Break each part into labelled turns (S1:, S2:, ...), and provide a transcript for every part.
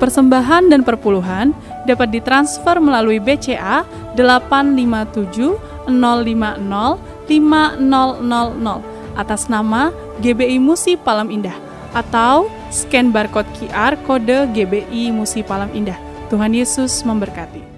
S1: persembahan dan perpuluhan dapat ditransfer melalui BCA 857 050 5000 atas nama GBI Musi Palam Indah atau scan barcode QR kode GBI Musi Palam Indah. Tuhan Yesus memberkati.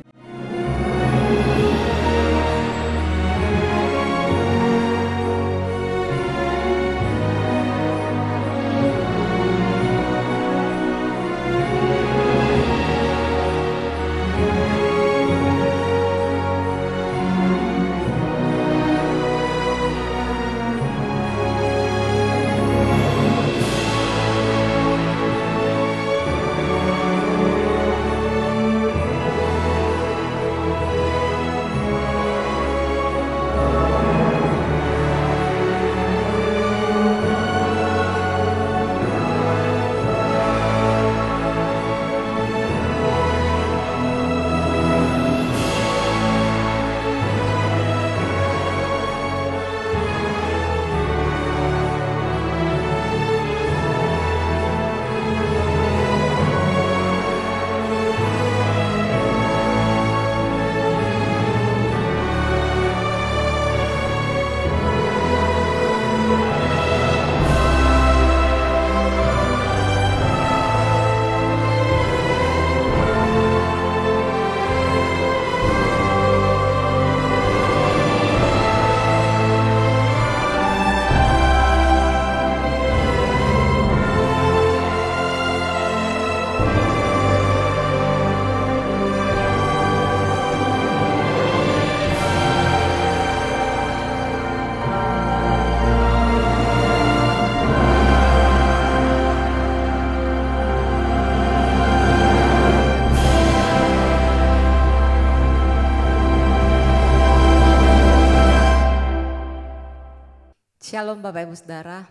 S2: Shalom Bapak Ibu Saudara,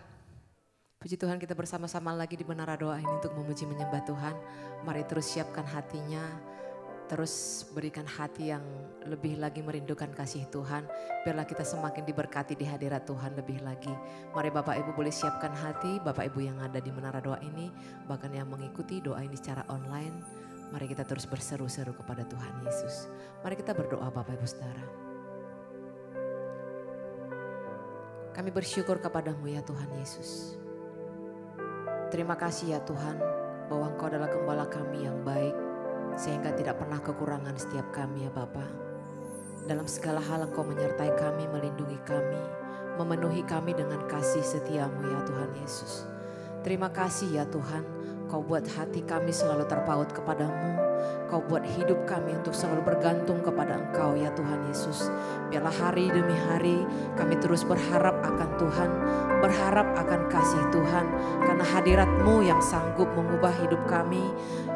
S2: puji Tuhan kita bersama-sama lagi di Menara Doa ini untuk memuji menyembah Tuhan. Mari terus siapkan hatinya, terus berikan hati yang lebih lagi merindukan kasih Tuhan. Biarlah kita semakin diberkati di hadirat Tuhan lebih lagi. Mari Bapak Ibu boleh siapkan hati, Bapak Ibu yang ada di Menara Doa ini, bahkan yang mengikuti doa ini secara online. Mari kita terus berseru-seru kepada Tuhan Yesus. Mari kita berdoa Bapak Ibu Saudara. Kami bersyukur kepadamu ya Tuhan Yesus. Terima kasih ya Tuhan bahwa Engkau adalah gembala kami yang baik. Sehingga tidak pernah kekurangan setiap kami ya Bapa. Dalam segala hal Engkau menyertai kami, melindungi kami. Memenuhi kami dengan kasih setiamu ya Tuhan Yesus. Terima kasih ya Tuhan. Kau buat hati kami selalu terpaut kepadamu. Kau buat hidup kami untuk selalu bergantung kepada Engkau ya Tuhan Yesus. Biarlah hari demi hari kami terus berharap akan Tuhan, berharap akan kasih Tuhan. Karena hadirat-Mu yang sanggup mengubah hidup kami,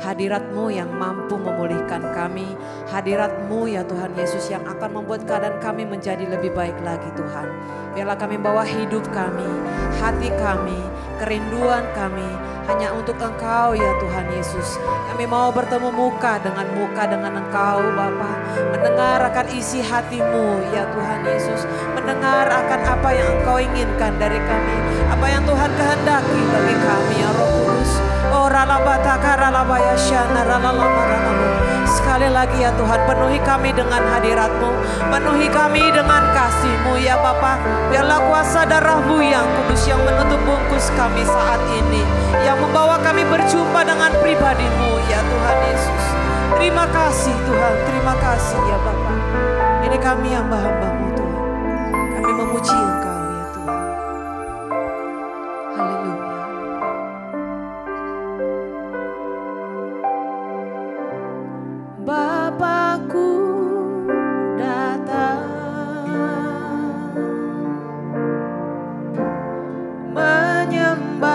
S2: hadirat-Mu yang mampu memulihkan kami, hadirat-Mu ya Tuhan Yesus yang akan membuat keadaan kami menjadi lebih baik lagi Tuhan. Biarlah kami bawa hidup kami, hati kami, kerinduan kami hanya untuk Engkau ya Tuhan Yesus. Kami mau bertemu muka dengan Engkau Bapa, mendengar akan isi hati-Mu ya Tuhan Yesus, mendengar akan apa yang Engkau inginkan dari kami, apa yang Tuhan kehendaki bagi kami ya Roh Kudus. Oh sekali lagi ya Tuhan, penuhi kami dengan hadirat-Mu, penuhi kami dengan kasih-Mu ya Bapa. Biarlah kuasa darah-Mu yang kudus yang menutup bungkus kami saat ini, yang membawa kami berjumpa dengan pribadi-Mu ya Tuhan Yesus. Terima kasih Tuhan, terima kasih ya Bapa. Ini kami hamba-hamba-Mu Tuhan, kami memuji Engkau ya Tuhan. Haleluya. Bapakku datang menyembah-Mu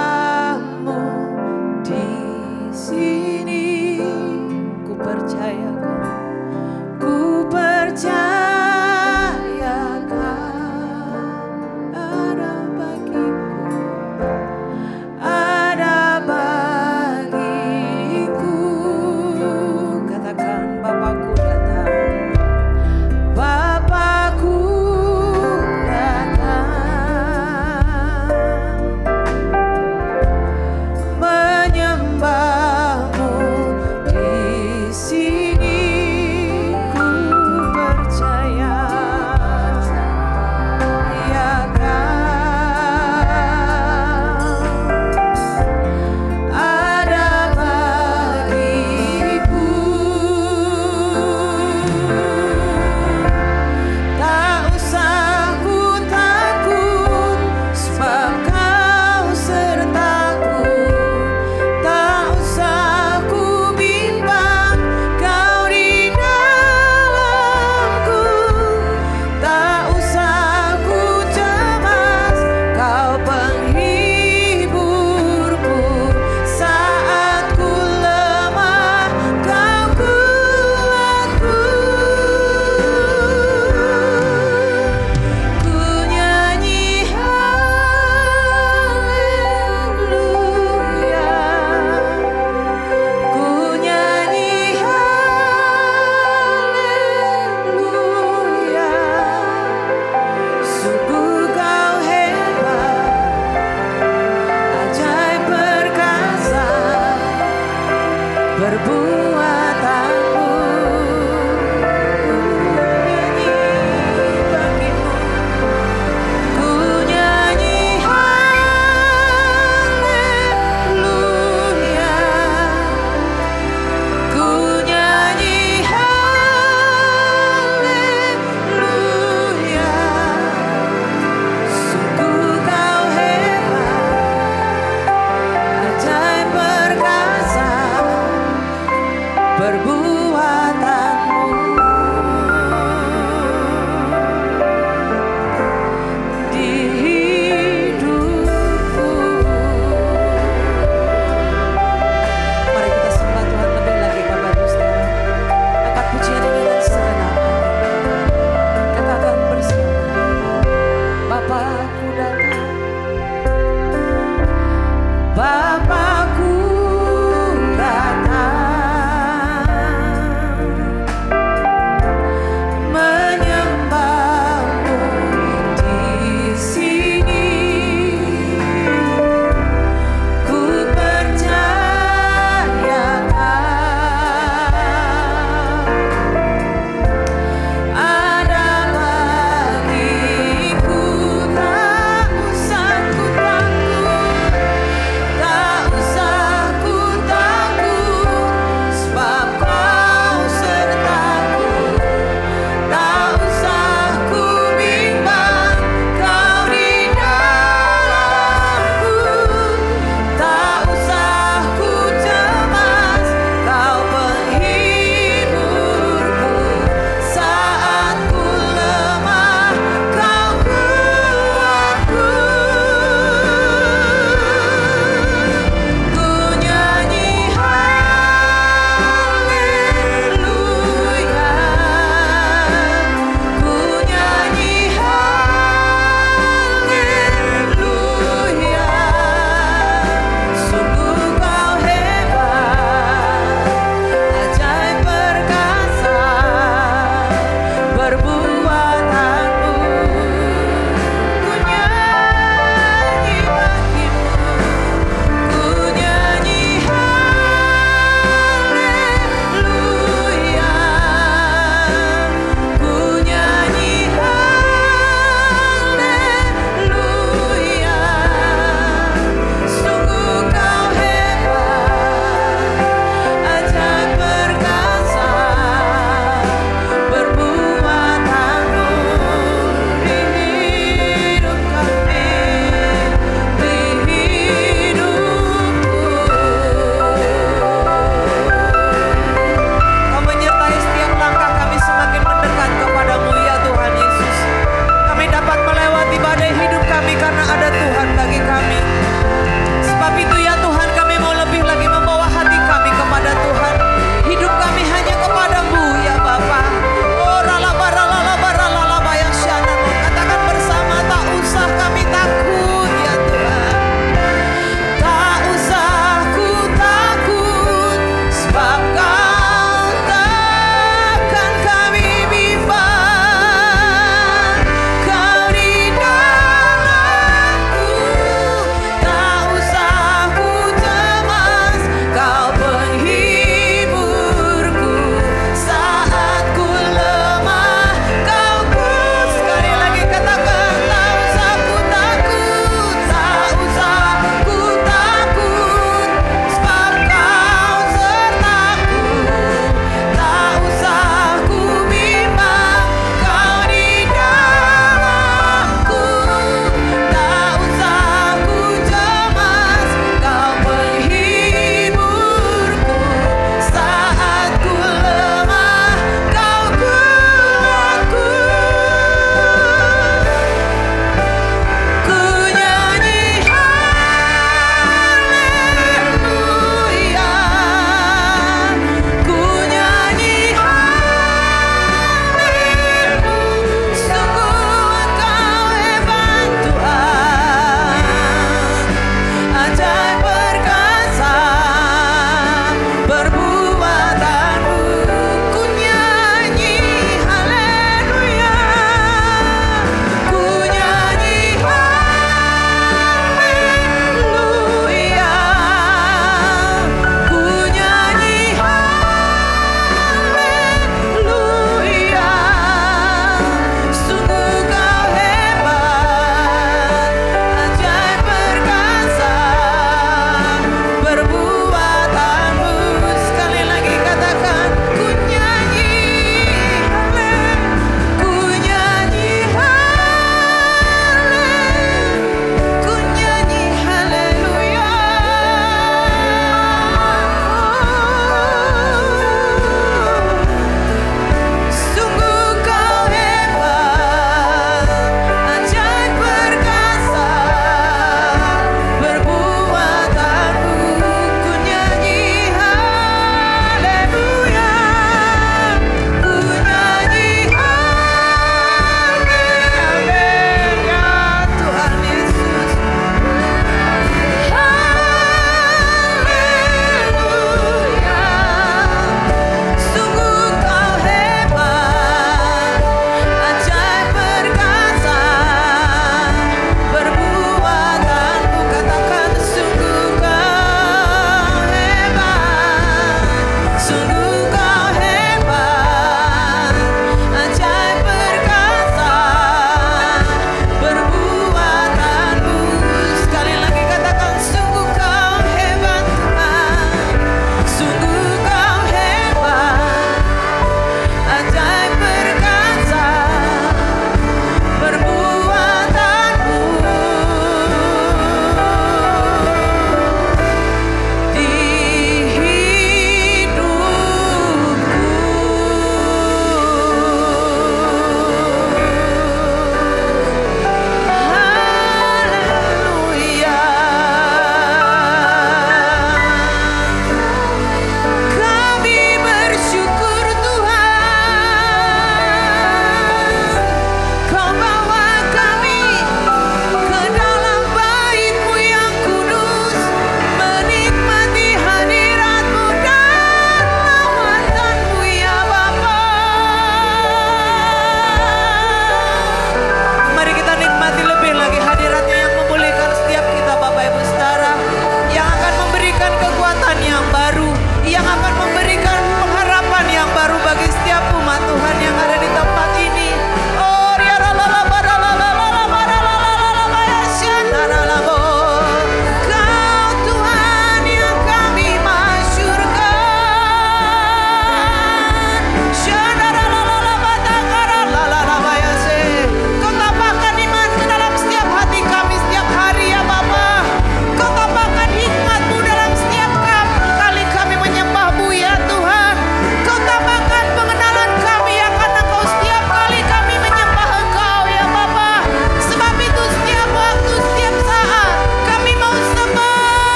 S2: di sini. Ku percayakan ada bagiku, ada bagiku. Katakan Bapakku datang, Bapakku datang menyembah perbuatanmu. Ku nyanyi haleluya, ku nyanyi haleluya. Sungguh kau hebat, ajaib perkasa,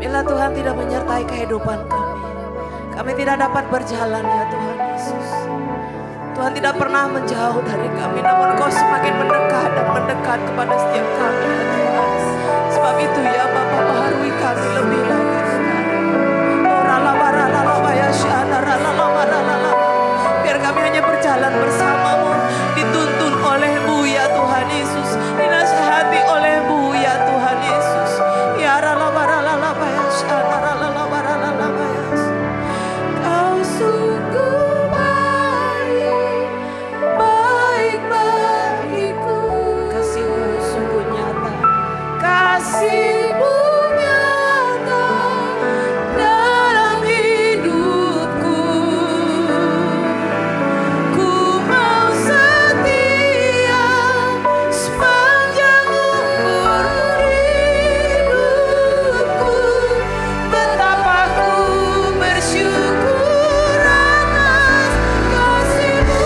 S2: Bila Tuhan tidak menyertai kehidupan kami tidak dapat berjalan ya Tuhan Yesus. Tuhan tidak pernah menjauh dari kami, namun Kau semakin mendekat dan mendekat kepada setiap kami ya Tuhan. Sebab itu ya Bapa, baharui kami lebih lagi Tuhan. Biar kami hanya berjalan bersama-Mu, dituntun oleh-Mu ya Tuhan Yesus, dinasihati oleh-Mu ya Tuhan Yesus. Ya Kau sungguh baik bagiku, kasih-Mu sungguh nyata, kasih-Mu nyata dalam hidupku. Ku mau setia sepanjang umur hidupku. Betapa ku bersyukur atas kasih-Mu.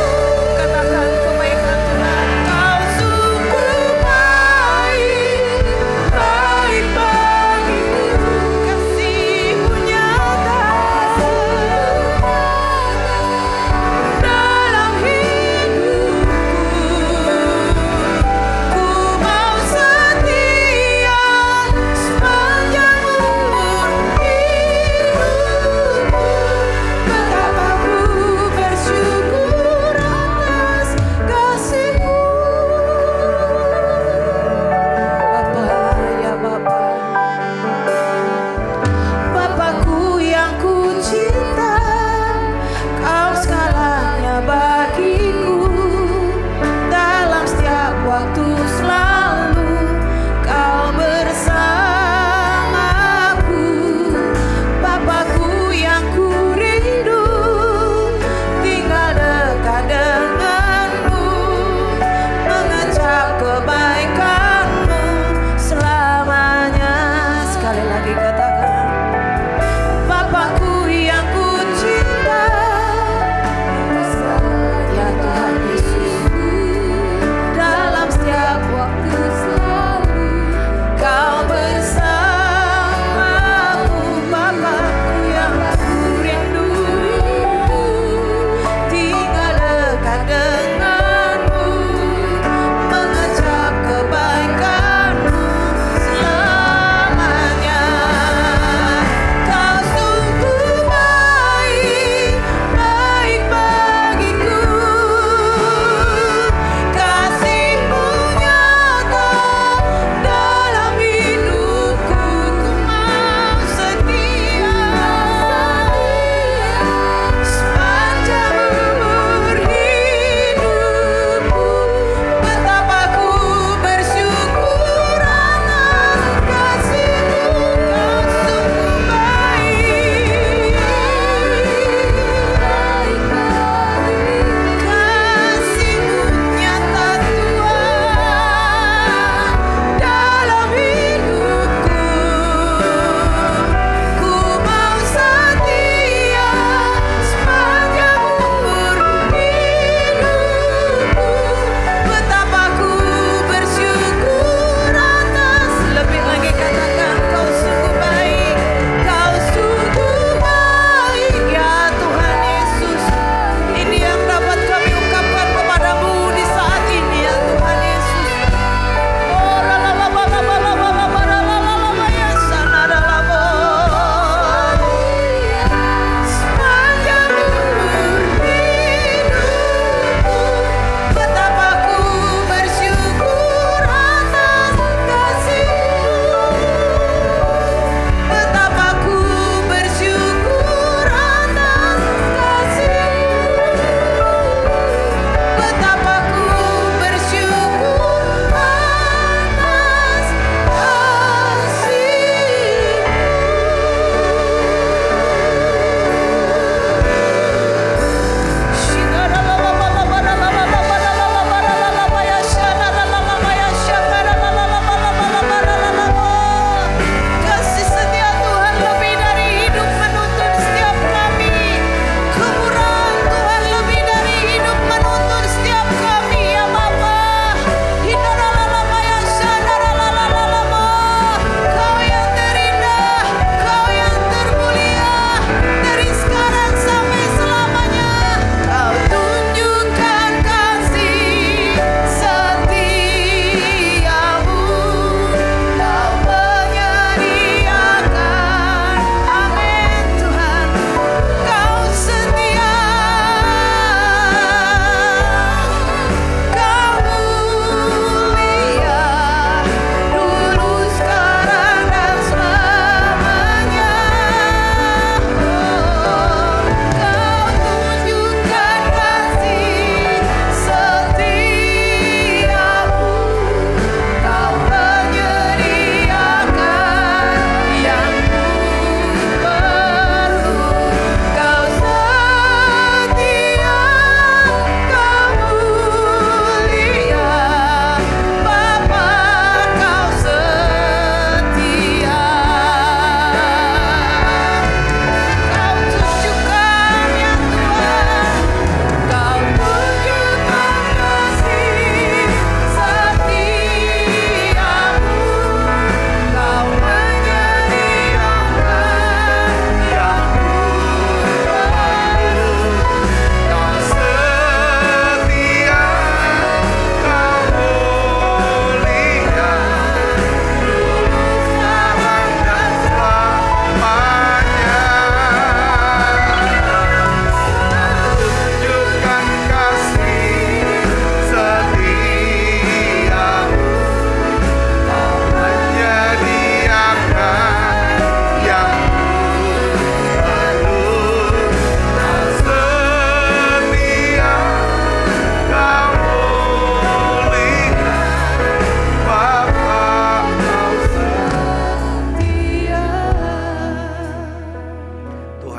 S2: Katakan kebaikan Tuhan. Kau sungguh baik bagiku, kasih-Mu nyata dalam hidupku. Ku mau setia sepanjang umur hidupku. Betapa ku bersyukur atas kasih-Mu. Bapa ya Bapa, Bapakku yang ku cinta, Kau segalanya bagiku. Dalam setiap waktu selalu Kau bersamaku. Bapakku yang ku rindu, tinggal dekat denganmu, mengecap kebaikan-Mu selamanya. Sekali lagi katakan, Bapakku yang ku cinta, ya Tuhan Yesus. Dalam setiap waktu selalu Kau bersamaku. Bapakku yang ku rindu, tinggal dekat denganmu, mengecap kebaikan-Mu selamanya.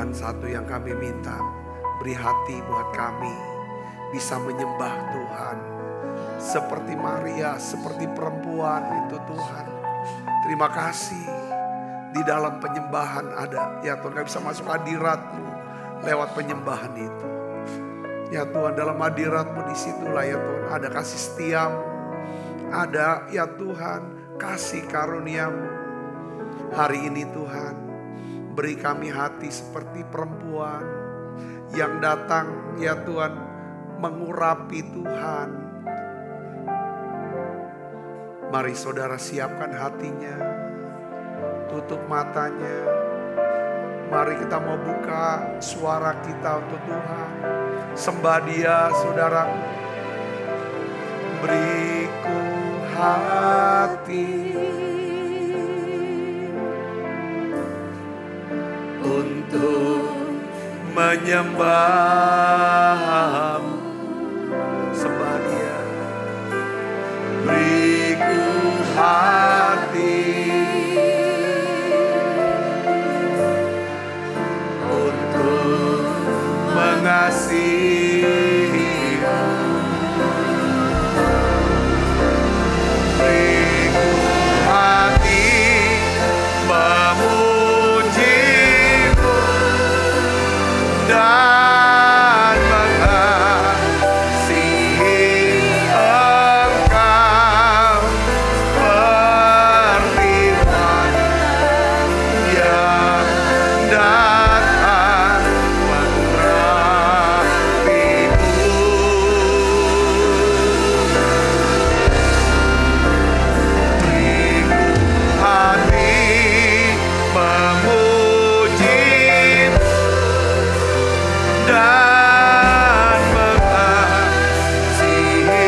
S3: Tuhan, satu yang kami minta, beri hati buat kami bisa menyembah Tuhan seperti Maria, seperti perempuan itu Tuhan. Terima kasih, di dalam penyembahan ada, ya Tuhan, kami bisa masuk hadirat-Mu lewat penyembahan itu. Ya Tuhan, dalam hadirat-Mu disitulah ya Tuhan ada kasih setia-Mu, ada ya Tuhan kasih karunia-Mu. Hari ini Tuhan, beri kami hati seperti perempuan yang datang ya Tuhan mengurapi Tuhan. Mari saudara siapkan hatinya, tutup matanya. Mari kita mau buka suara kita untuk Tuhan. Sembah Dia saudara. Beriku hati untuk menyembah-Mu. Sembah Dia. Beriku hati untuk mengasihi-Mu. Beriku hati memuji-Mu dan mengasihi Engkau seperti wanita yang datang mengurapi-Mu. Beriku hati memuji-Mu dan mengasihi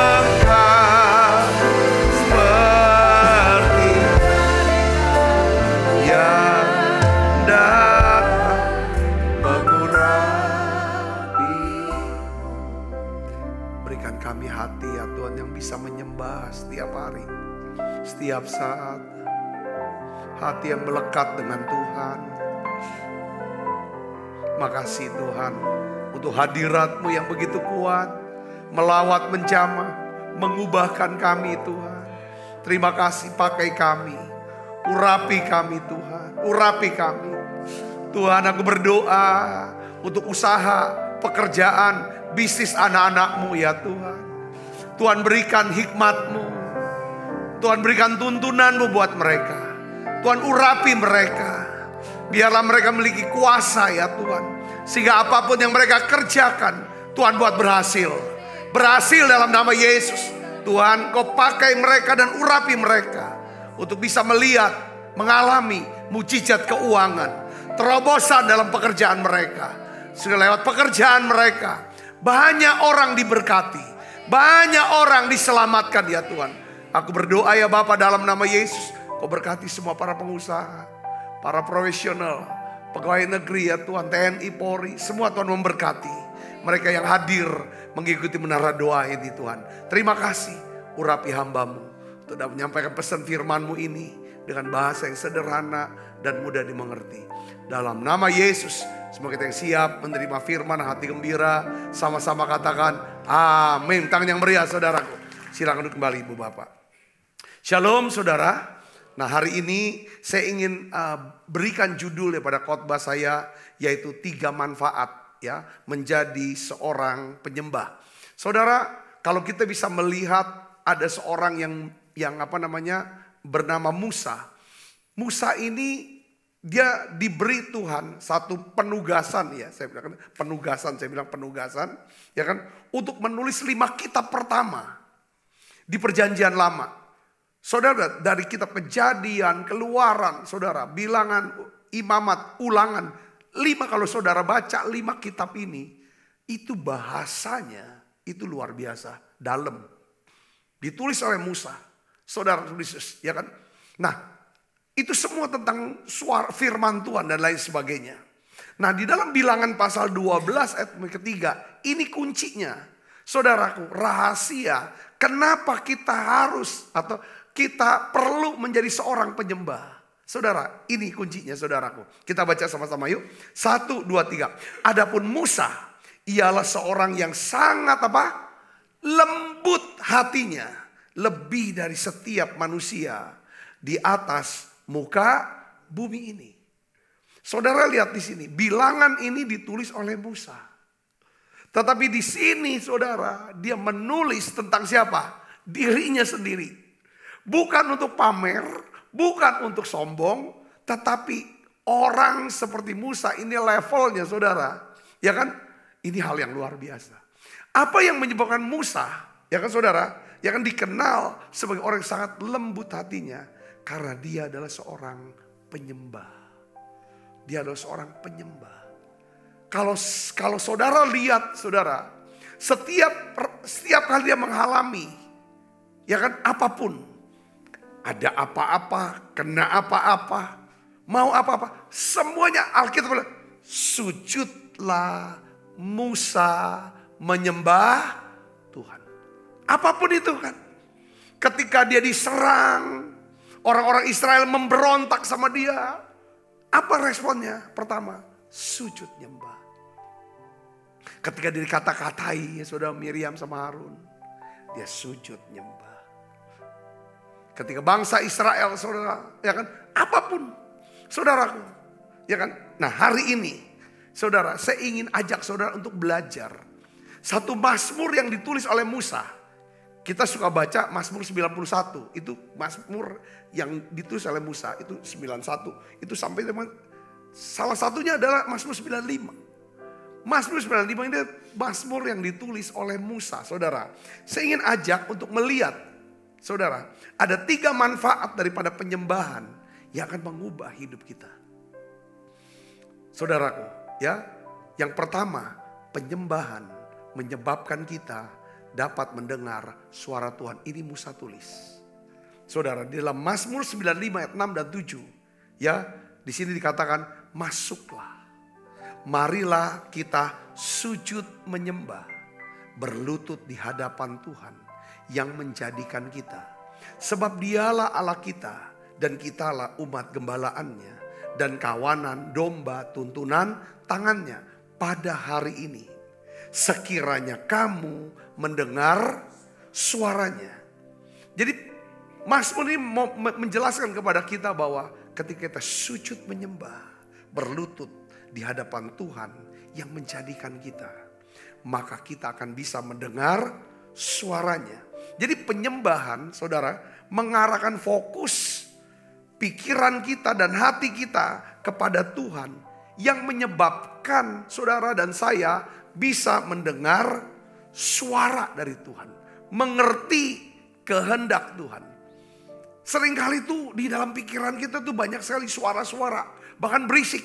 S3: Engkau seperti yang datang mengurapi. Berikan kami hati ya Tuhan yang bisa menyembah setiap hari, setiap saat. Hati yang melekat dengan Tuhan. Makasih Tuhan untuk hadirat-Mu yang begitu kuat, melawat menjamah, mengubahkan kami Tuhan. Terima kasih, pakai kami, urapi kami Tuhan, urapi kami. Tuhan, aku berdoa untuk usaha, pekerjaan, bisnis anak-anak-Mu ya Tuhan. Tuhan berikan hikmat-Mu, Tuhan berikan tuntunan-Mu buat mereka. Tuhan urapi mereka. Biarlah mereka memiliki kuasa ya Tuhan. Sehingga apapun yang mereka kerjakan, Tuhan buat berhasil. Berhasil dalam nama Yesus. Tuhan, Kau pakai mereka dan urapi mereka. Untuk bisa melihat, mengalami mujizat keuangan. Terobosan dalam pekerjaan mereka. Sehingga lewat pekerjaan mereka, banyak orang diberkati. Banyak orang diselamatkan ya Tuhan. Aku berdoa ya Bapa dalam nama Yesus. Kau berkati semua para pengusaha, para profesional, pegawai negeri ya Tuhan, TNI, Polri, semua Tuhan memberkati. Mereka yang hadir mengikuti menara doa ini Tuhan. Terima kasih, urapi hamba-Mu untuk dapat menyampaikan pesan firman-Mu ini dengan bahasa yang sederhana dan mudah dimengerti. Dalam nama Yesus, semua kita yang siap menerima firman, hati gembira, sama-sama katakan amin. Tangan yang meriah saudaraku. Silakan duduk kembali Ibu Bapak. Shalom saudara. Nah hari ini saya ingin berikan judul pada khotbah saya, yaitu 3 manfaat ya menjadi seorang penyembah. Saudara, kalau kita bisa melihat ada seorang yang bernama Musa. Musa ini dia diberi Tuhan satu penugasan ya, saya bilang penugasan ya kan, untuk menulis 5 kitab pertama di Perjanjian Lama. Saudara, dari kitab Kejadian, Keluaran, saudara, Bilangan, Imamat, Ulangan, 5 kalau saudara baca 5 kitab ini, itu bahasanya itu luar biasa, dalam. Ditulis oleh Musa, saudara tulis, ya kan? Nah, itu semua tentang suara firman Tuhan dan lain sebagainya. Nah, di dalam Bilangan pasal 12 ayat ketiga, ini kuncinya. Saudaraku, rahasia kenapa kita harus atau kita perlu menjadi seorang penyembah. Saudara, ini kuncinya saudaraku. Kita baca sama-sama yuk. 1, 2, 3. Adapun Musa ialah seorang yang sangat apa? Lembut hatinya. Lebih dari setiap manusia di atas muka bumi ini. Saudara lihat di sini, bilangan ini ditulis oleh Musa. Tetapi di sini saudara, dia menulis tentang siapa? Dirinya sendiri. Bukan untuk pamer, bukan untuk sombong, tetapi orang seperti Musa ini levelnya saudara. Ya kan? Ini hal yang luar biasa. Apa yang menyebabkan Musa, ya kan saudara, ya kan dikenal sebagai orang yang sangat lembut hatinya. Karena dia adalah seorang penyembah. Dia adalah seorang penyembah. Kalau saudara lihat saudara, setiap kali dia mengalami, ya kan apapun, ada apa-apa, kena apa-apa, mau apa-apa, semuanya Alkitab bilang, sujudlah Musa menyembah Tuhan. Apapun itu kan. Ketika dia diserang, orang-orang Israel memberontak sama dia. Apa responnya? Pertama, sujud nyembah. Ketika dia dikata-katai, saudara Miriam sama Harun, dia sujud nyembah. Ketika bangsa Israel, saudara, ya kan, apapun, saudaraku, ya kan. Nah hari ini, saudara, saya ingin ajak saudara untuk belajar satu mazmur yang ditulis oleh Musa. Kita suka baca Mazmur 91, itu Mazmur yang ditulis oleh Musa, itu 91. Itu sampai salah satunya adalah Mazmur 95. Mazmur 95 ini Mazmur yang ditulis oleh Musa, saudara. Saya ingin ajak untuk melihat, saudara, ada 3 manfaat daripada penyembahan yang akan mengubah hidup kita. Saudaraku, ya, yang pertama, penyembahan menyebabkan kita dapat mendengar suara Tuhan. Ini Musa tulis. Saudara, di dalam Mazmur 95 ayat 6 dan 7. Ya, di sini dikatakan, masuklah. Marilah kita sujud menyembah. Berlutut di hadapan Tuhan yang menjadikan kita. Sebab dialah Allah kita dan kitalah umat gembalaannya. Dan kawanan domba tuntunan tangannya pada hari ini. Sekiranya kamu mendengar suaranya. Jadi Mazmur ini mau menjelaskan kepada kita bahwa ketika kita sujud menyembah, berlutut di hadapan Tuhan yang menjadikan kita, maka kita akan bisa mendengar suaranya. Jadi penyembahan, saudara, mengarahkan fokus pikiran kita dan hati kita kepada Tuhan yang menyebabkan saudara dan saya bisa mendengar suara dari Tuhan, mengerti kehendak Tuhan. Seringkali itu di dalam pikiran kita tuh banyak sekali suara-suara, bahkan berisik.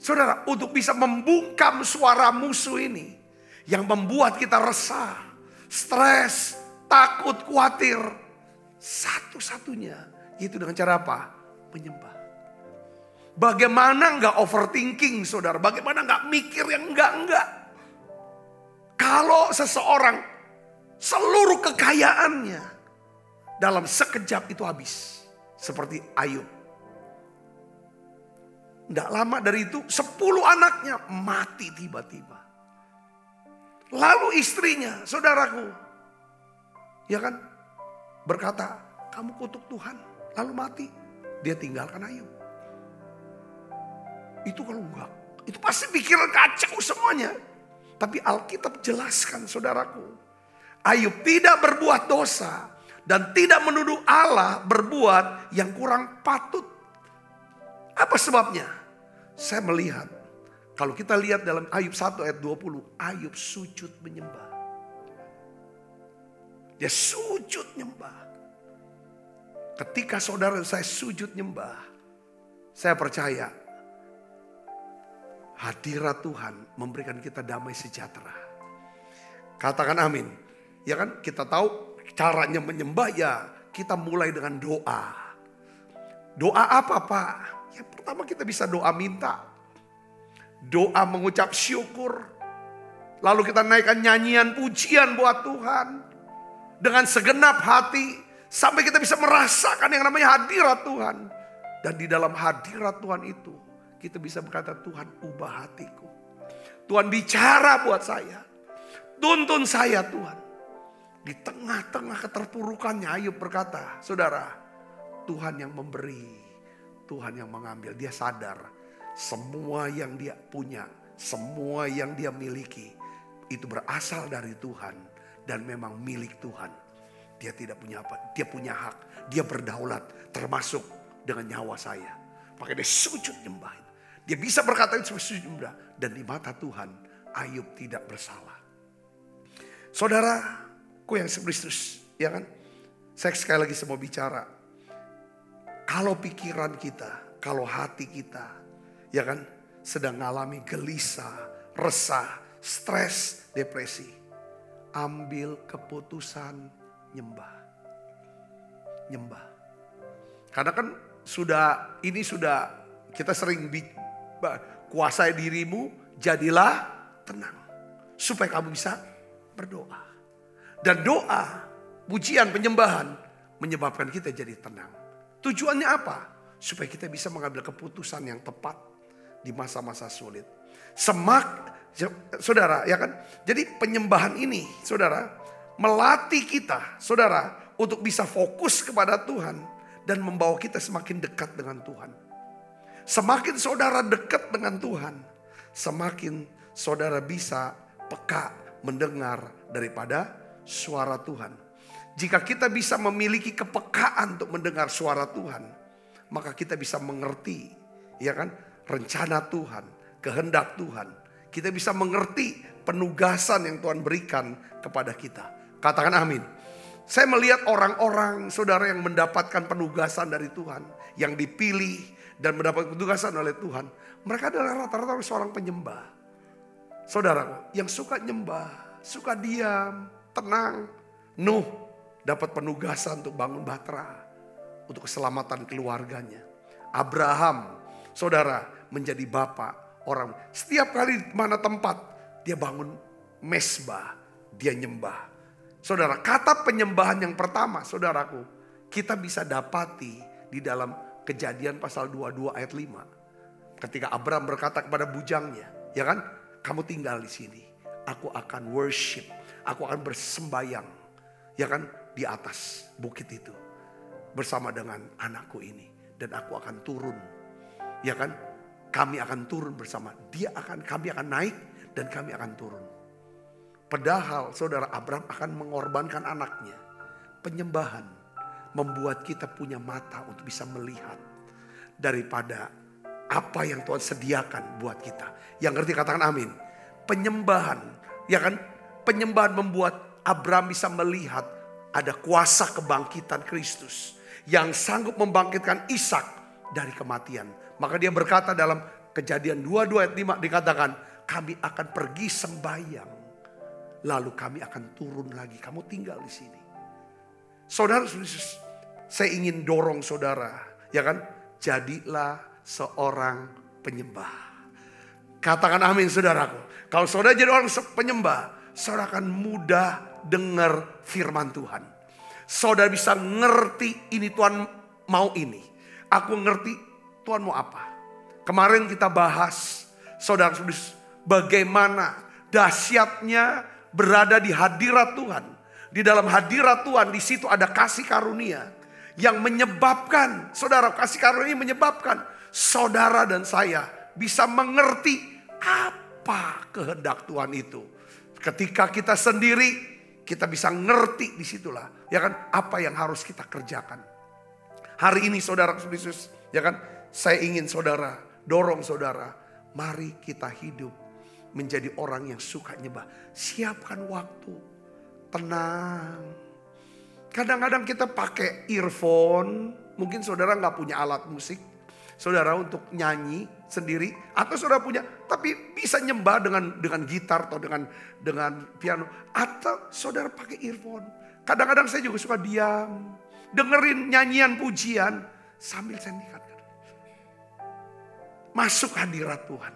S3: Saudara, untuk bisa membungkam suara musuh ini yang membuat kita resah, stres, takut, khawatir, satu-satunya yaitu dengan cara apa? Menyembah. Bagaimana enggak overthinking, saudara? Bagaimana enggak mikir yang enggak? Kalau seseorang seluruh kekayaannya dalam sekejap itu habis. Seperti Ayub. Tidak lama dari itu 10 anaknya mati tiba-tiba. Lalu istrinya, saudaraku, ya kan, berkata, kamu kutuk Tuhan, lalu mati. Dia tinggalkan Ayub. Itu kalau enggak, itu pasti pikiran kacau semuanya. Tapi Alkitab jelaskan, saudaraku, Ayub tidak berbuat dosa dan tidak menuduh Allah berbuat yang kurang patut. Apa sebabnya? Saya melihat, kalau kita lihat dalam Ayub 1 ayat 20, Ayub sujud menyembah. Dia sujud nyembah. Ketika saudara saya sujud nyembah, saya percaya hadirat Tuhan memberikan kita damai sejahtera. Katakan amin. Ya kan, kita tahu caranya menyembah, ya kita mulai dengan doa. Doa apa Pak? Ya pertama kita bisa doa minta. Doa mengucap syukur. Lalu kita naikkan nyanyian pujian buat Tuhan. Dengan segenap hati. Sampai kita bisa merasakan yang namanya hadirat Tuhan. Dan di dalam hadirat Tuhan itu, kita bisa berkata, Tuhan ubah hatiku. Tuhan bicara buat saya. Tuntun saya Tuhan. Di tengah-tengah keterpurukannya Ayub berkata, saudara, Tuhan yang memberi, Tuhan yang mengambil. Dia sadar semua yang dia punya, semua yang dia miliki, itu berasal dari Tuhan dan memang milik Tuhan. Dia tidak punya apa, dia punya hak, dia berdaulat termasuk dengan nyawa saya. Makanya dia sujud nyembah. Dia bisa berkata itu sujud nyembah. Dan di mata Tuhan, Ayub tidak bersalah. Saudaraku yang Kristus, ya kan? Saya sekali lagi mau bicara. Kalau pikiran kita, kalau hati kita, ya kan, sedang mengalami gelisah, resah, stres, depresi, ambil keputusan nyembah. Nyembah. Karena kan sudah kita sering kuasai dirimu, jadilah tenang. Supaya kamu bisa berdoa. Dan doa, pujian, penyembahan menyebabkan kita jadi tenang. Tujuannya apa? Supaya kita bisa mengambil keputusan yang tepat di masa-masa sulit. Saudara, ya kan? Jadi penyembahan ini, saudara, melatih kita, saudara, untuk bisa fokus kepada Tuhan dan membawa kita semakin dekat dengan Tuhan. Semakin saudara dekat dengan Tuhan, semakin saudara bisa peka mendengar daripada suara Tuhan. Jika kita bisa memiliki kepekaan untuk mendengar suara Tuhan, maka kita bisa mengerti, ya kan, rencana Tuhan, kehendak Tuhan. Kita bisa mengerti penugasan yang Tuhan berikan kepada kita. Katakan amin. Saya melihat orang-orang, saudara, yang mendapatkan penugasan dari Tuhan, yang dipilih dan mendapat penugasan oleh Tuhan, mereka adalah rata-rata seorang penyembah. Saudaraku, yang suka nyembah, suka diam, tenang. Nuh dapat penugasan untuk bangun bahtera, untuk keselamatan keluarganya. Abraham, saudara, menjadi bapak orang. Setiap kali mana tempat, dia bangun mesbah, dia nyembah. Saudara, kata penyembahan yang pertama, saudaraku, kita bisa dapati di dalam Kejadian pasal 22 ayat 5. Ketika Abraham berkata kepada bujangnya, ya kan, kamu tinggal di sini, aku akan worship, aku akan bersembayang, ya kan, di atas bukit itu bersama dengan anakku ini, dan aku akan turun, ya kan, kami akan turun bersama, kami akan naik dan kami akan turun. Padahal saudara, Abraham akan mengorbankan anaknya. Penyembahan membuat kita punya mata untuk bisa melihat daripada apa yang Tuhan sediakan buat kita. Yang ngerti katakan amin. Penyembahan, ya kan? Penyembahan membuat Abraham bisa melihat ada kuasa kebangkitan Kristus yang sanggup membangkitkan Ishak dari kematian. Maka dia berkata dalam Kejadian 22 ayat 5 dikatakan, kami akan pergi sembahyang, lalu kami akan turun lagi. Kamu tinggal di sini. Saudara, saya ingin dorong saudara, ya kan? Jadilah seorang penyembah. Katakan amin saudaraku. Kalau saudara jadi orang penyembah, saudara akan mudah dengar firman Tuhan. Saudara bisa ngerti ini Tuhan mau ini. Aku ngerti Tuhan mau apa. Kemarin kita bahas, saudara, bagaimana dahsyatnya berada di hadirat Tuhan. Di dalam hadirat Tuhan, di situ ada kasih karunia yang menyebabkan, saudara, kasih karunia menyebabkan saudara dan saya bisa mengerti apa kehendak Tuhan itu. Ketika kita sendiri, kita bisa ngerti di situlah, ya kan, apa yang harus kita kerjakan. Hari ini saudara Yesus, ya kan, saya ingin saudara, dorong saudara, mari kita hidup menjadi orang yang suka nyembah. Siapkan waktu, tenang. Kadang-kadang kita pakai earphone, mungkin saudara nggak punya alat musik, saudara, untuk nyanyi sendiri, atau saudara punya, tapi bisa nyembah dengan gitar atau dengan piano, atau saudara pakai earphone. Kadang-kadang saya juga suka diam, dengerin nyanyian pujian sambil sendikan. Masuk hadirat Tuhan.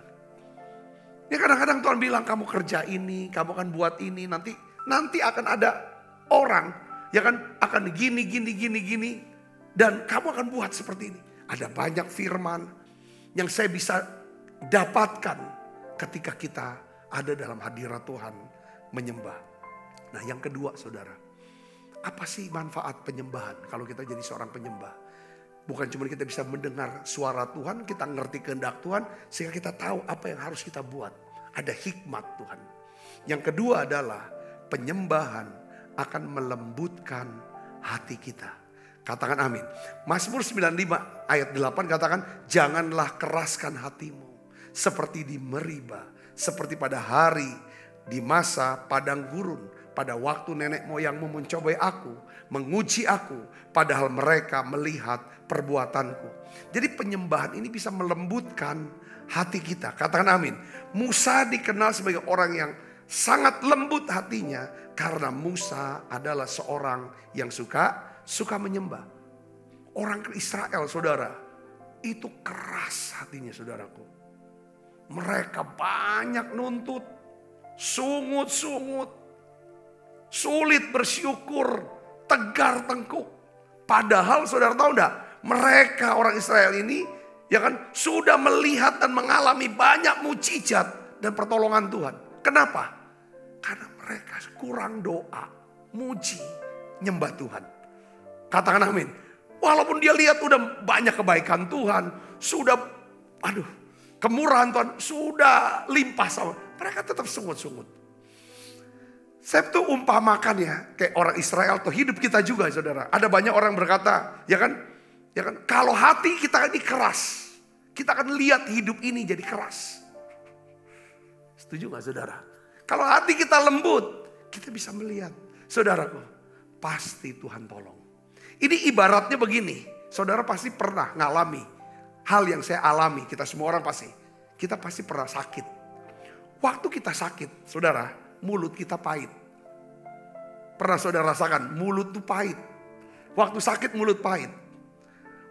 S3: Ya, kadang-kadang Tuhan bilang kamu kerja ini, kamu akan buat ini, nanti akan ada orang, ya kan, akan gini, dan kamu akan buat seperti ini. Ada banyak firman yang saya bisa dapatkan ketika kita ada dalam hadirat Tuhan menyembah. Nah yang kedua saudara, apa sih manfaat penyembahan kalau kita jadi seorang penyembah? Bukan cuma kita bisa mendengar suara Tuhan, kita ngerti kehendak Tuhan, sehingga kita tahu apa yang harus kita buat. Ada hikmat Tuhan. Yang kedua adalah penyembahan akan melembutkan hati kita. Katakan amin. Mazmur 95 ayat 8 katakan, janganlah keraskan hatimu seperti di Meriba, seperti pada hari di masa padang gurun, pada waktu nenek moyangmu mencobai aku, menguji aku, padahal mereka melihat perbuatanku. Jadi penyembahan ini bisa melembutkan hati kita. Katakan amin. Musa dikenal sebagai orang yang sangat lembut hatinya karena Musa adalah seorang yang suka menyembah. Orang Israel saudara, itu keras hatinya saudaraku. Mereka banyak nuntut, sungut-sungut, sulit bersyukur, tegar tengkuk. Padahal saudara tahu enggak, mereka orang Israel ini ya kan sudah melihat dan mengalami banyak mukjizat dan pertolongan Tuhan. Kenapa? Karena mereka kurang doa, muji, nyembah Tuhan. Katakan amin. Walaupun dia lihat udah banyak kebaikan Tuhan, sudah kemurahan Tuhan sudah limpah sama, mereka tetap sungut-sungut. Saya tuh umpamakan ya, kayak orang Israel tuh hidup kita juga saudara. Ada banyak orang berkata, ya kan, kalau hati kita ini keras, kita akan lihat hidup ini jadi keras. Setuju gak saudara? Kalau hati kita lembut, kita bisa melihat. Saudaraku, pasti Tuhan tolong. Ini ibaratnya begini, saudara pasti pernah ngalami hal yang saya alami, kita semua orang pasti. Kita pasti pernah sakit. Waktu kita sakit, saudara, mulut kita pahit. Pernah saudara rasakan, mulut tuh pahit. Waktu sakit mulut pahit.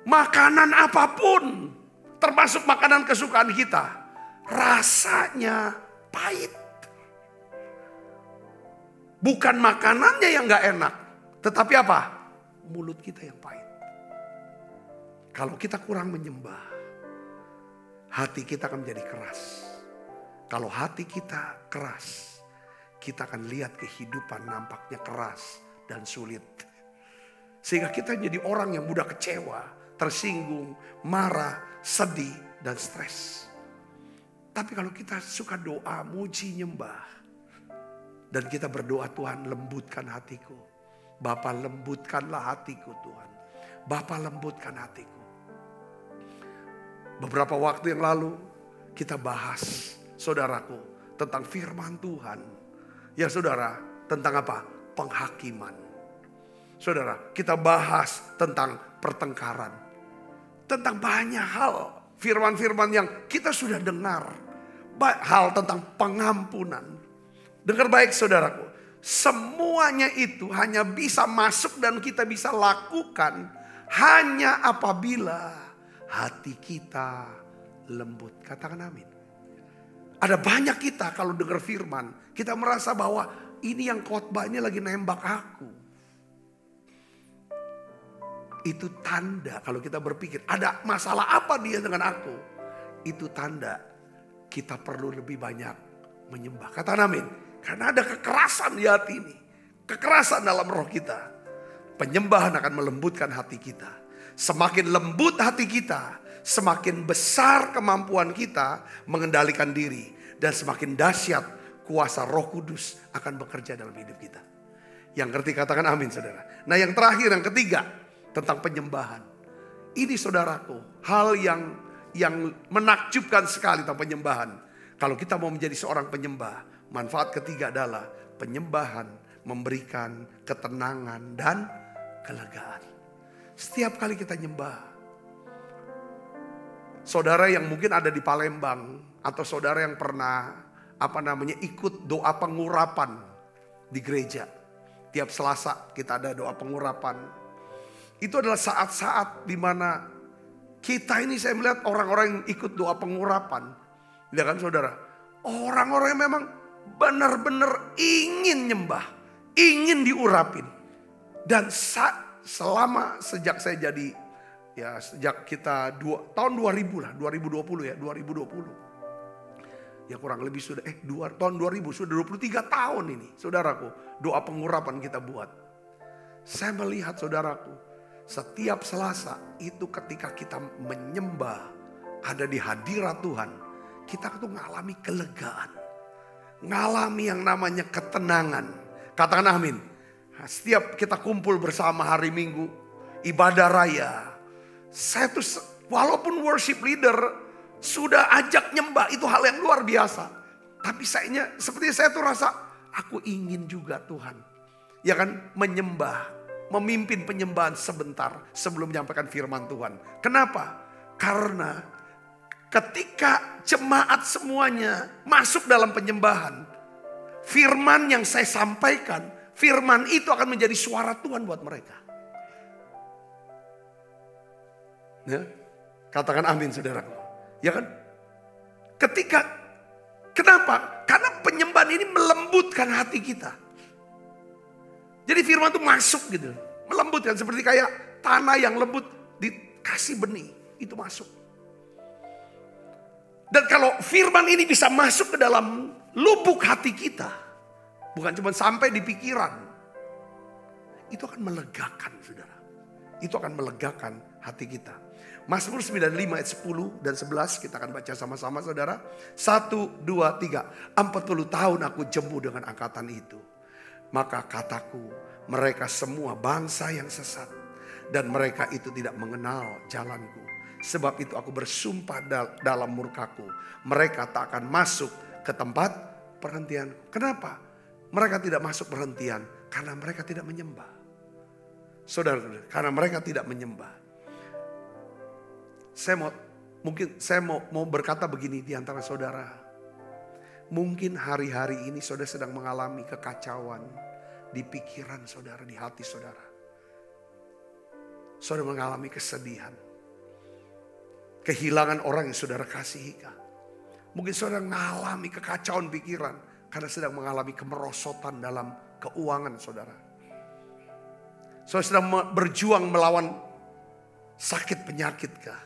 S3: Makanan apapun, termasuk makanan kesukaan kita, rasanya pahit. Bukan makanannya yang gak enak, tetapi apa? Mulut kita yang pahit. Kalau kita kurang menyembah, hati kita akan menjadi keras. Kalau hati kita keras, kita akan lihat kehidupan nampaknya keras dan sulit. Sehingga kita jadi orang yang mudah kecewa, tersinggung, marah, sedih, dan stres. Tapi kalau kita suka doa, muji, nyembah, dan kita berdoa, Tuhan lembutkan hatiku. Bapa lembutkanlah hatiku Tuhan. Bapa lembutkan hatiku. Beberapa waktu yang lalu kita bahas saudaraku tentang firman Tuhan. Ya saudara, tentang apa? Penghakiman. Saudara, kita bahas tentang pertengkaran. Tentang banyak hal. Firman-firman yang kita sudah dengar. Hal tentang pengampunan. Dengar baik saudaraku. Semuanya itu hanya bisa masuk dan kita bisa lakukan hanya apabila hati kita lembut. Katakan amin. Ada banyak kita kalau dengar firman, kita merasa bahwa ini yang khotbah ini lagi nembak aku. Itu tanda kalau kita berpikir ada masalah apa dia dengan aku. Itu tanda kita perlu lebih banyak menyembah. Katakan amin. Karena ada kekerasan di hati ini. Kekerasan dalam roh kita. Penyembahan akan melembutkan hati kita. Semakin lembut hati kita, semakin besar kemampuan kita mengendalikan diri. Dan semakin dahsyat kuasa Roh Kudus akan bekerja dalam hidup kita. Yang ngerti katakan amin saudara. Nah yang terakhir, yang ketiga, tentang penyembahan. Ini saudaraku, hal yang menakjubkan sekali tentang penyembahan. Kalau kita mau menjadi seorang penyembah, manfaat ketiga adalah penyembahan memberikan ketenangan dan kelegaan. Setiap kali kita nyembah, saudara yang mungkin ada di Palembang atau saudara yang pernah ikut doa pengurapan di gereja. Tiap Selasa kita ada doa pengurapan. Itu adalah saat-saat di mana kita ini saya melihat orang-orang yang ikut doa pengurapan. Ya kan saudara? Orang-orang yang memang benar-benar ingin nyembah, ingin diurapin. Dan sejak saya jadi Ya sejak kita tahun 2000 lah, 2020 ya, 2020. Ya kurang lebih sudah, tahun 2000, sudah 23 tahun ini. Saudaraku, doa pengurapan kita buat. Saya melihat saudaraku, setiap Selasa itu ketika kita menyembah, ada di hadirat Tuhan, kita tuh ngalami kelegaan. Ngalami yang namanya ketenangan. Katakan amin. Setiap kita kumpul bersama hari Minggu, ibadah raya. Saya tuh walaupun worship leader sudah ajak nyembah, itu hal yang luar biasa. Tapi seperti saya tuh rasa, aku ingin juga Tuhan. Ya kan, menyembah, memimpin penyembahan sebentar sebelum menyampaikan firman Tuhan. Kenapa? Karena ketika jemaat semuanya masuk dalam penyembahan, firman yang saya sampaikan, firman itu akan menjadi suara Tuhan buat mereka. Ya, katakan amin saudaraku. Ya kan? Kenapa? Karena penyembahan ini melembutkan hati kita. Jadi firman itu masuk gitu. Melembutkan seperti kayak tanah yang lembut dikasih benih. Itu masuk. Dan kalau firman ini bisa masuk ke dalam lubuk hati kita. Bukan cuma sampai di pikiran. Itu akan melegakan saudara. Itu akan melegakan hati kita. Mazmur 95 ayat 10 dan 11 kita akan baca sama-sama saudara. 1, 2, 3. 40 tahun aku jemu dengan angkatan itu. Maka kataku, mereka semua bangsa yang sesat. Dan mereka itu tidak mengenal jalanku. Sebab itu aku bersumpah dalam murkaku. Mereka tak akan masuk ke tempat perhentianku. Kenapa? Mereka tidak masuk perhentian. Karena mereka tidak menyembah. Saudara, karena mereka tidak menyembah. Saya mau berkata begini di antara saudara. Mungkin hari-hari ini saudara sedang mengalami kekacauan di pikiran saudara, di hati saudara. Saudara mengalami kesedihan. Kehilangan orang yang saudara kasihi. Mungkin saudara mengalami kekacauan pikiran karena sedang mengalami kemerosotan dalam keuangan saudara. Saudara sedang berjuang melawan sakit penyakit kah?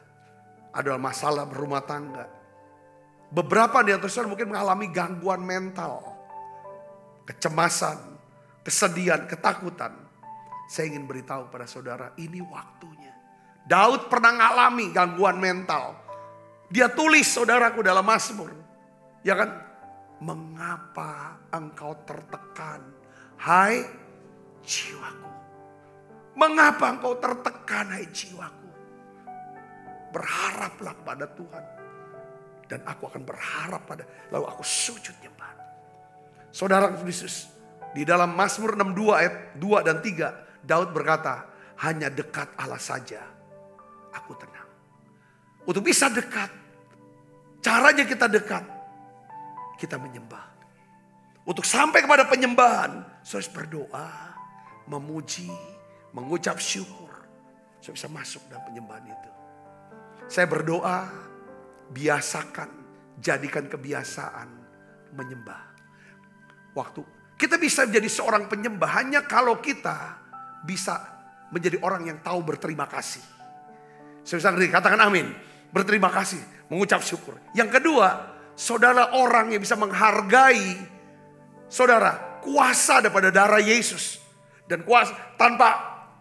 S3: Ada masalah berumah tangga. Beberapa di antara saudara mungkin mengalami gangguan mental. Kecemasan, kesedihan, ketakutan. Saya ingin beritahu pada saudara, ini waktunya. Daud pernah mengalami gangguan mental. Dia tulis saudaraku dalam Mazmur. Ya kan? Mengapa engkau tertekan, hai jiwaku? Mengapa engkau tertekan, hai jiwaku? Berharaplah pada Tuhan. Dan aku akan berharap pada. Lalu aku sujud nyembah. Saudara Yesus. Di dalam Mazmur 62 ayat 2 dan 3. Daud berkata. Hanya dekat Allah saja. Aku tenang. Untuk bisa dekat. Caranya kita dekat. Kita menyembah. Untuk sampai kepada penyembahan. Saudara berdoa. Memuji. Mengucap syukur. Saudara bisa masuk dalam penyembahan itu. Saya berdoa, biasakan, jadikan kebiasaan menyembah. Waktu kita bisa menjadi seorang penyembah hanya kalau kita bisa menjadi orang yang tahu berterima kasih. Saya bisa katakan amin. Berterima kasih, mengucap syukur. Yang kedua, saudara orang yang bisa menghargai saudara kuasa daripada darah Yesus. Dan tanpa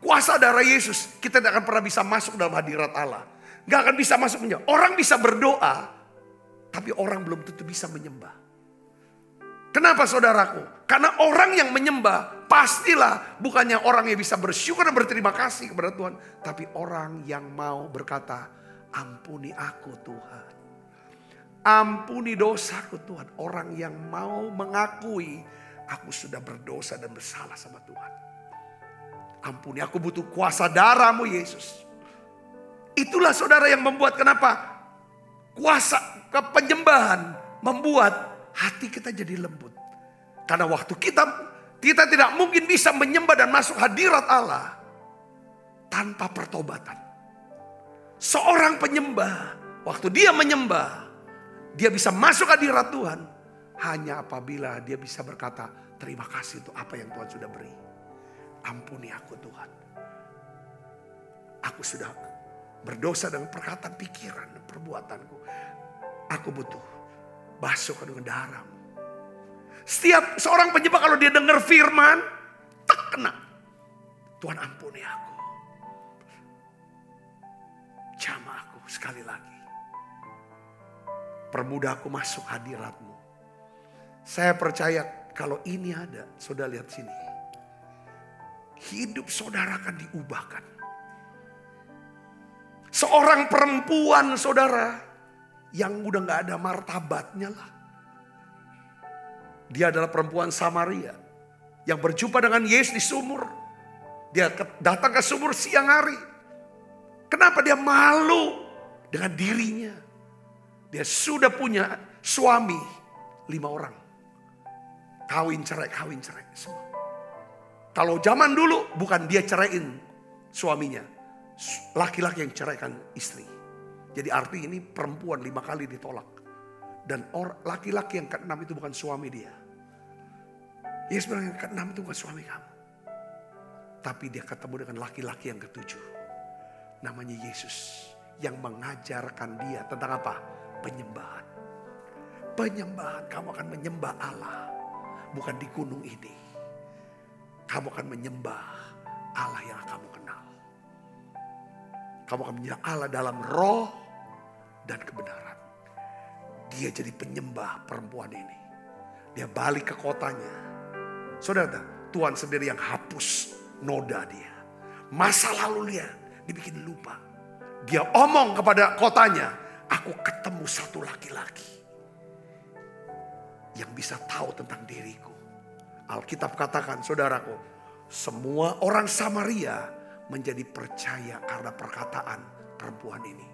S3: kuasa darah Yesus, kita tidak akan pernah bisa masuk dalam hadirat Allah. Gak akan bisa masuk menyembah. Orang bisa berdoa, tapi orang belum tentu bisa menyembah. Kenapa saudaraku? Karena orang yang menyembah, pastilah bukannya orang yang bisa bersyukur dan berterima kasih kepada Tuhan. Tapi orang yang mau berkata, ampuni aku Tuhan. Ampuni dosaku Tuhan. Orang yang mau mengakui, aku sudah berdosa dan bersalah sama Tuhan. Ampuni, aku butuh kuasa darah-Mu Yesus. Itulah saudara yang membuat kenapa kuasa penyembahan membuat hati kita jadi lembut. Karena waktu kita tidak mungkin bisa menyembah dan masuk hadirat Allah tanpa pertobatan. Seorang penyembah, waktu dia menyembah, dia bisa masuk hadirat Tuhan hanya apabila dia bisa berkata, terima kasih untuk apa yang Tuhan sudah beri. Ampuni aku Tuhan. Aku sudah berdosa dengan perkataan, pikiran, dan perbuatanku. Aku butuh basuhkan dengan darah-Mu. Setiap seorang penyembah kalau dia dengar firman, tak kena. Tuhan ampuni aku. Jamah aku sekali lagi. Permudah aku masuk hadirat-Mu. Saya percaya kalau ini ada, saudara lihat sini. Hidup saudara akan diubahkan. Seorang perempuan saudara yang udah gak ada martabatnya lah. Dia adalah perempuan Samaria yang berjumpa dengan Yesus di sumur. Dia datang ke sumur siang hari. Kenapa dia malu dengan dirinya? Dia sudah punya suami 5 orang. Kawin cerai semua. Kalau zaman dulu bukan dia ceraiin suaminya. Laki-laki yang ceraikan istri. Jadi arti ini perempuan 5 kali ditolak. Dan laki-laki yang ke-6 itu bukan suami dia. Yesus bilang yang ke-6 itu bukan suami kamu. Tapi dia ketemu dengan laki-laki yang ke-7. Namanya Yesus. Yang mengajarkan dia tentang apa? Penyembahan. Penyembahan. Kamu akan menyembah Allah. Bukan di gunung ini. Kamu akan menyembah Allah yang kamu kenal. Kamu akan menyembah Allah dalam roh dan kebenaran. Dia jadi penyembah perempuan ini. Dia balik ke kotanya. Saudara, Tuhan sendiri yang hapus noda dia. Masa lalu dia dibikin lupa. Dia omong kepada kotanya, aku ketemu satu laki-laki yang bisa tahu tentang diriku. Alkitab katakan, saudaraku, semua orang Samaria menjadi percaya karena perkataan perempuan ini.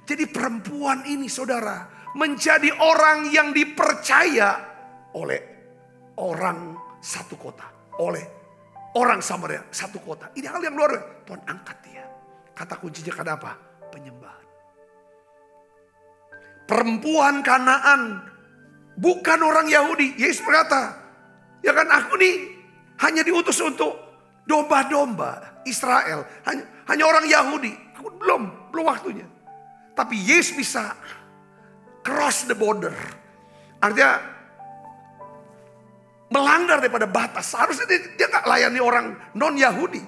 S3: Jadi perempuan ini saudara menjadi orang yang dipercaya oleh orang satu kota. Oleh orang Samaria satu kota. Ini hal yang luar biasa. Tuhan angkat dia. Kata kuncinya kenapa? Penyembahan. Perempuan Kanaan bukan orang Yahudi. Yesus berkata, ya kan aku nih hanya diutus untuk domba-domba Israel. Hanya orang Yahudi. Aku belum waktunya. Tapi Yesus bisa cross the border. Artinya melanggar daripada batas. Seharusnya dia gak layani orang non-Yahudi.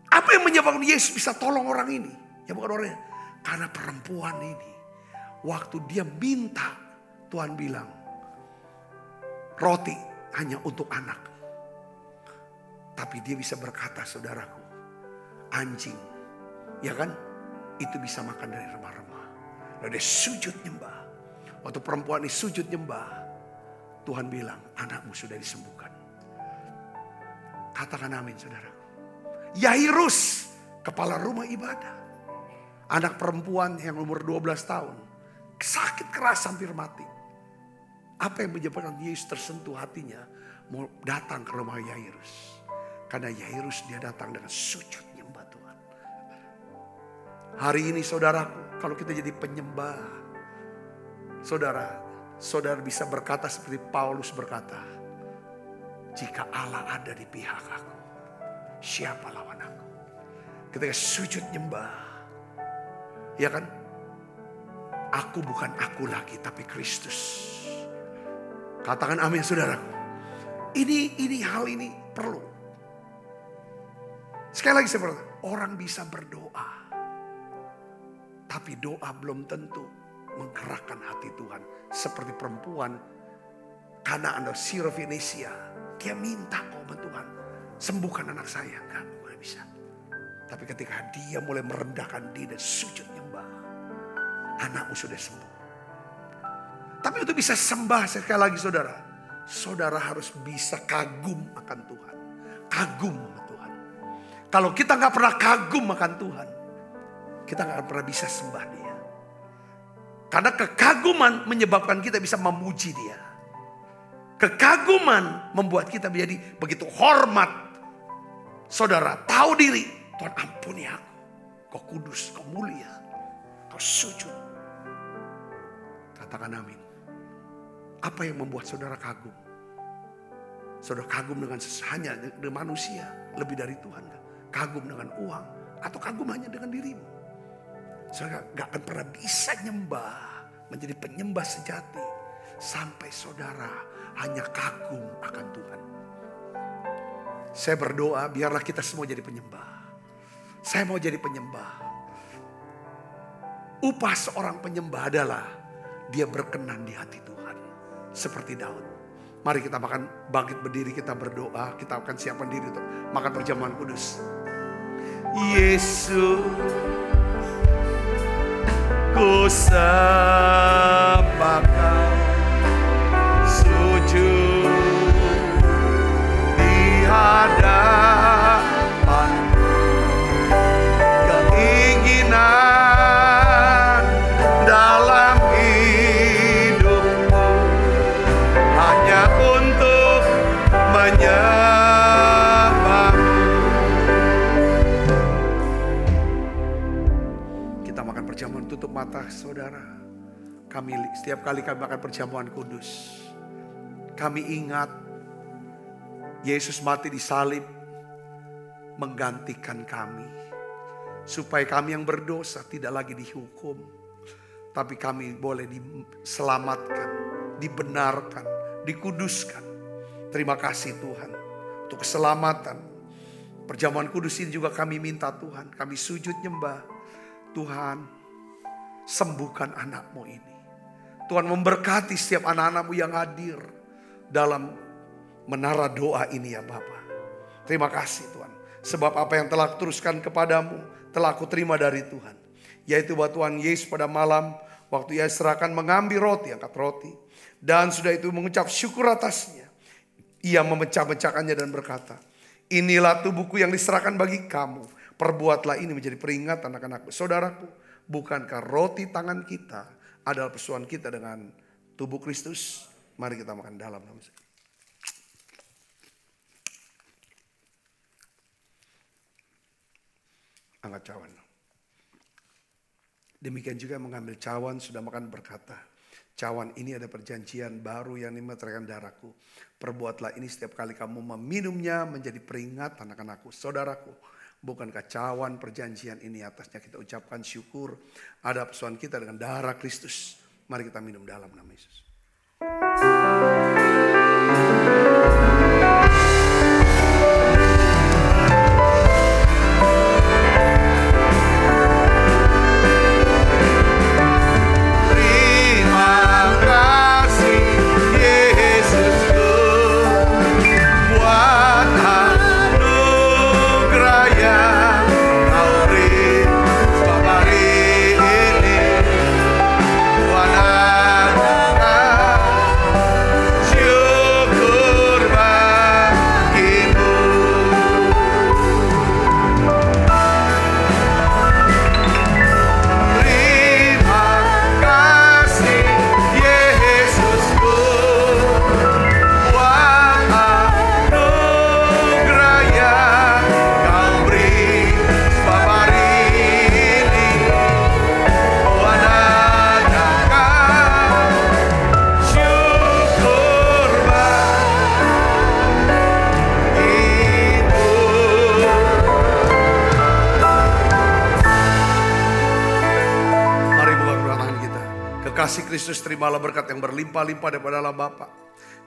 S3: Apa yang menyebabkan Yesus bisa tolong orang ini? Ya bukan orangnya. Karena perempuan ini. Waktu dia minta, Tuhan bilang, roti hanya untuk anak. Tapi dia bisa berkata, saudaraku, anjing, ya kan? Itu bisa makan dari remah-remah. Lalu dia sujud nyembah. Waktu perempuan ini sujud nyembah, Tuhan bilang, anakmu sudah disembuhkan. Katakan amin, saudara. Yairus, kepala rumah ibadah. Anak perempuan yang umur 12 tahun. Sakit keras hampir mati. Apa yang menyebabkan Yesus tersentuh hatinya. Mau datang ke rumah Yairus. Karena Yairus dia datang dengan sujud nyembah Tuhan. Hari ini saudaraku, kalau kita jadi penyembah. Saudara bisa berkata seperti Paulus berkata. Jika Allah ada di pihak aku, siapa lawan aku? Ketika sujud nyembah, ya kan? Aku bukan aku lagi, tapi Kristus. Katakan amin, saudaraku. Ini hal ini perlu. Sekali lagi saya berkata, orang bisa berdoa, tapi doa belum tentu menggerakkan hati Tuhan. Seperti perempuan Kanaan atau Sirofenesia. Dia minta, oh Tuhan, sembuhkan anak saya. Enggak bisa. Tapi ketika dia mulai merendahkan diri dan sujud nyembah, anakmu sudah sembuh. Tapi untuk bisa sembah sekali lagi saudara, saudara harus bisa kagum akan Tuhan. Kagum akan Tuhan. Kalau kita gak pernah kagum akan Tuhan, kita gak akan pernah bisa sembah dia. Karena kekaguman menyebabkan kita bisa memuji dia. Kekaguman membuat kita menjadi begitu hormat. Saudara tahu diri, Tuhan ampuni aku. Kau kudus, kau mulia, kau sujud. Katakan amin. Apa yang membuat saudara kagum? Saudara kagum dengan hanya dengan manusia lebih dari Tuhan. Kagum dengan uang atau kagum hanya dengan dirimu. Saudara gak akan pernah bisa nyembah, menjadi penyembah sejati, sampai saudara hanya kagum akan Tuhan. Saya berdoa biarlah kita semua jadi penyembah. Saya mau jadi penyembah. Upah seorang penyembah adalah dia berkenan di hati Tuhan. Seperti Daud. Mari kita bangkit berdiri, kita berdoa. Kita akan siapkan diri untuk makan perjamuan kudus. Yesus, ku sembah Kau, sujud di hadapan-Mu. Keinginan dalam hidupku hanya untuk menyembah-Mu. Kita makan perjamuan, tutup mata saudara. Setiap kali kami makan perjamuan kudus, kami ingat Yesus mati di salib menggantikan kami. Supaya kami yang berdosa tidak lagi dihukum, tapi kami boleh diselamatkan, dibenarkan, dikuduskan. Terima kasih Tuhan untuk keselamatan. Perjamuan kudus ini juga kami minta Tuhan, kami sujud nyembah. Tuhan, sembuhkan anak-Mu ini. Tuhan memberkati setiap anak-anak-Mu yang hadir dalam menara doa ini ya Bapa. Terima kasih Tuhan. Sebab apa yang telah teruskan kepadamu telah aku terima dari Tuhan. Yaitu bahwa Tuhan Yesus pada malam waktu Ia serahkan mengambil roti, angkat roti. Dan sudah itu mengucap syukur atasnya. Ia memecah-mecahkannya dan berkata, inilah tubuhku yang diserahkan bagi kamu. Perbuatlah ini menjadi peringatan anak-anakku. Saudaraku, bukankah roti tangan kita adalah persoalan kita dengan tubuh Kristus? Mari kita makan dalam nama Yesus. Angkat cawan. Demikian juga mengambil cawan sudah makan berkata, cawan ini ada perjanjian baru yang dimeteraikan darahku. Perbuatlah ini setiap kali kamu meminumnya menjadi peringatan anak-anakku. Saudaraku, bukankah cawan perjanjian ini atasnya kita ucapkan syukur ada persoalan kita dengan darah Kristus. Mari kita minum dalam nama Yesus. Kasih Kristus, terimalah berkat yang berlimpah-limpah daripada Allah Bapa.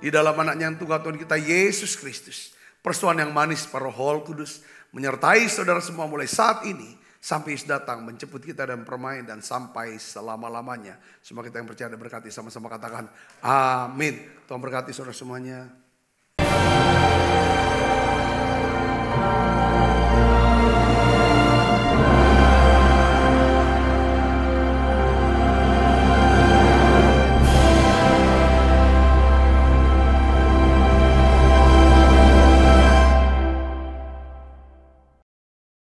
S3: Di dalam anaknya yang tunggal Tuhan kita Yesus Kristus. Persoalan yang manis para Roh Kudus menyertai saudara semua mulai saat ini sampai Yesus datang menjemput kita dan permain dan sampai selama-lamanya. Semua kita yang percaya dan berkati sama-sama katakan amin. Tuhan berkati saudara semuanya.